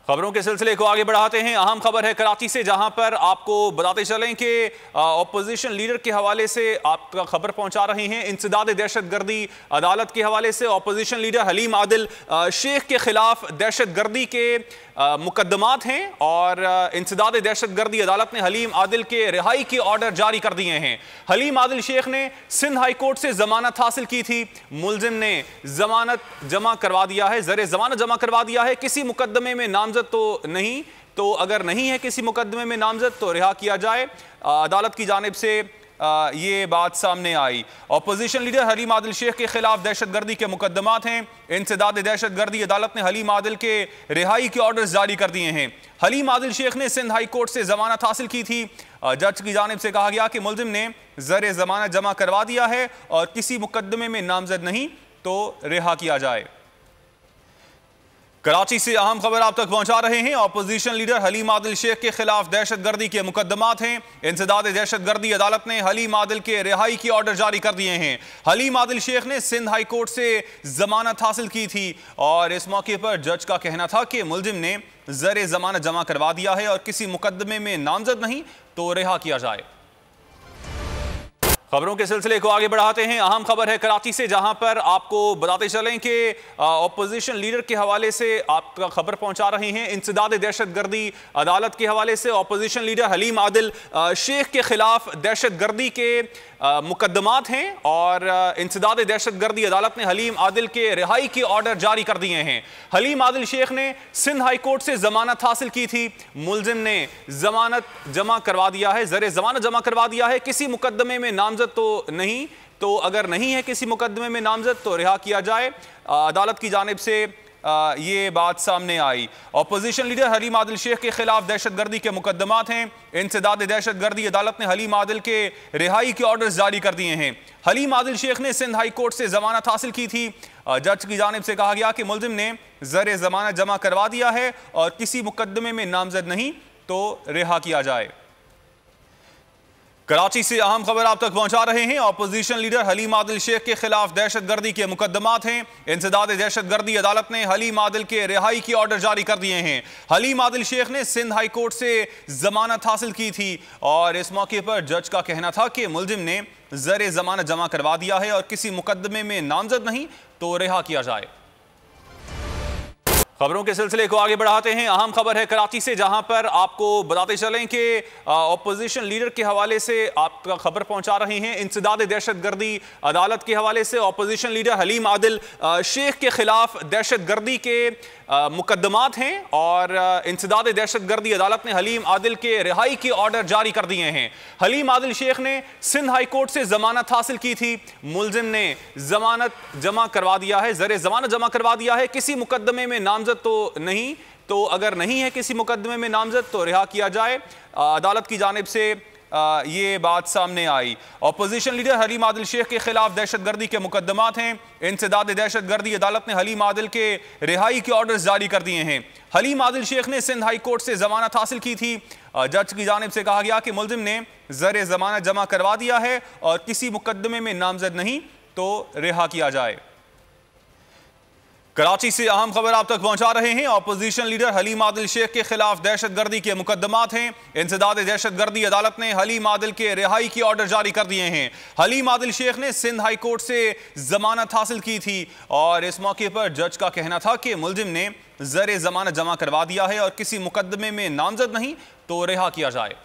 खबरों के सिलसिले को आगे बढ़ाते हैं। अहम खबर है कराची से, जहां पर आपको बताते चलें कि ऑपोजिशन लीडर के हवाले से आपका खबर पहुंचा रहे हैं। इंसदाद दहशतगर्दी अदालत के हवाले से ऑपोजिशन लीडर हलीम आदिल शेख के खिलाफ दहशतगर्दी के मुकदमात हैं और इंसदाद दहशतगर्दी अदालत ने हलीम आदिल के रिहाई के ऑर्डर जारी कर दिए हैं। हलीम आदिल शेख ने सिंध हाई कोर्ट से जमानत हासिल की थी। मुलजिम ने जमानत जमा करवा दिया है, ज़रे जमानत जमा करवा दिया है। किसी मुकदमे में नामजद तो नहीं, तो अगर नहीं है किसी मुकदमे में नामजद तो रिहा किया जाए। अदालत की जानिब से ये बात सामने आई। ऑपोजिशन लीडर हलीम आदिल शेख के खिलाफ दहशतगर्दी के मुकदमात हैं। इंसदाद दहशतगर्दी अदालत ने हलीम आदिल के रिहाई के ऑर्डर्स जारी कर दिए हैं। हलीम आदिल शेख ने सिंध हाई कोर्ट से जमानत हासिल की थी। जज की जानिब से कहा गया कि मुलजिम ने ज़र जमानत जमा करवा दिया है और किसी मुकदमे में नामजद नहीं तो रिहा किया जाए। कराची से अहम खबर आप तक पहुंचा रहे हैं। ऑपोजिशन लीडर हलीम आदिल शेख के खिलाफ दहशतगर्दी के मुकदमात हैं। इंसदाद दहशतगर्दी अदालत ने हलीम आदिल के रिहाई के ऑर्डर जारी कर दिए हैं। हलीम आदिल शेख ने सिंध हाई कोर्ट से जमानत हासिल की थी और इस मौके पर जज का कहना था कि मुलजिम ने ज़र जमानत जमा करवा दिया है और किसी मुकदमे में नामजद नहीं तो रिहा किया जाए। खबरों के सिलसिले को आगे बढ़ाते हैं। अहम खबर है कराची से, जहां पर आपको बताते चलें कि ऑपोजिशन लीडर के हवाले से आपका खबर पहुंचा रहे हैं। इंसदाद दहशतगर्दी अदालत के हवाले से ऑपोजिशन लीडर हलीम आदिल शेख के खिलाफ दहशतगर्दी के मुकदमात हैं और इंसदाद दहशतगर्दी अदालत ने हलीम आदिल के रिहाई के ऑर्डर जारी कर दिए हैं। हलीम आदिल शेख ने सिंध हाई कोर्ट से जमानत हासिल की थी। मुलजिम ने जमानत जमा करवा दिया है, ज़रे जमानत जमा करवा दिया है। किसी मुकदमे में नामजद तो नहीं, तो अगर नहीं है किसी मुकदमे में नामजद तो रिहा किया जाए। अदालत की जानिब से ये बात सामने आई। ऑपोजिशन लीडर हलीम आदिल शेख के खिलाफ दहशतगर्दी के मुकदमात हैं। इंसदाद दहशतगर्दी अदालत ने हलीम आदिल के रिहाई के ऑर्डर्स जारी कर दिए हैं। हलीम आदिल शेख ने सिंध हाई कोर्ट से जमानत हासिल की थी। जज की जानिब से कहा गया कि मुलजिम ने ज़र जमानत जमा करवा दिया है और किसी मुकदमे में नामजद नहीं तो रिहा किया जाए। कराची से अहम खबर आप तक पहुंचा रहे हैं। ऑपोजिशन लीडर हलीम आदिल शेख के खिलाफ दहशतगर्दी के मुकदमात हैं। इंसदाद दहशतगर्दी अदालत ने हलीम आदिल के रिहाई की ऑर्डर जारी कर दिए हैं। हलीम आदिल शेख ने सिंध हाई कोर्ट से जमानत हासिल की थी और इस मौके पर जज का कहना था कि मुलजिम ने ज़र जमानत जमा करवा दिया है और किसी मुकदमे में नामजद नहीं तो रिहा किया जाए। खबरों के सिलसिले को आगे बढ़ाते हैं। अहम खबर है कराची से, जहां पर आपको बताते चलें कि ऑपोजिशन लीडर के हवाले से आपका खबर पहुंचा रहे हैं। इंसदाद दहशतगर्दी अदालत के हवाले से ऑपोजिशन लीडर हलीम आदिल शेख के खिलाफ दहशतगर्दी के मुकदमात हैं और इंसदाद दहशतगर्दी अदालत ने हलीम आदिल के रिहाई के ऑर्डर जारी कर दिए हैं। हलीम आदिल शेख ने सिंध हाई कोर्ट से जमानत हासिल की थी। मुलजिम ने जमानत जमा करवा दिया है, ज़रे जमानत जमा करवा दिया है। किसी मुकदमे में नामजद तो नहीं, तो अगर नहीं है किसी मुकदमे में नामजद तो रिहा किया जाए। अदालत की जानिब से ये बात सामने आई। ऑपोजिशन लीडर हलीम आदिल शेख के खिलाफ दहशतगर्दी के मुकदमात हैं। इंसदाद दहशतगर्दी अदालत ने हलीम आदिल के रिहाई के ऑर्डर्स जारी कर दिए हैं। हलीम आदिल शेख ने सिंध हाई कोर्ट से जमानत हासिल की थी। जज की जानिब से कहा गया कि मुलजिम ने ज़र जमानत जमा करवा दिया है और किसी मुकदमे में नामजद नहीं तो रिहा किया जाए। कराची से अहम खबर आप तक पहुंचा रहे हैं। ऑपोजिशन लीडर हलीम आदिल शेख के खिलाफ दहशतगर्दी के मुकदमात हैं। इंसदाद दहशतगर्दी अदालत ने हलीम आदिल के रिहाई की ऑर्डर जारी कर दिए हैं। हलीम आदिल शेख ने सिंध हाई कोर्ट से जमानत हासिल की थी और इस मौके पर जज का कहना था कि मुलजिम ने ज़र जमानत जमा करवा दिया है और किसी मुकदमे में नामजद नहीं तो रिहा किया जाए।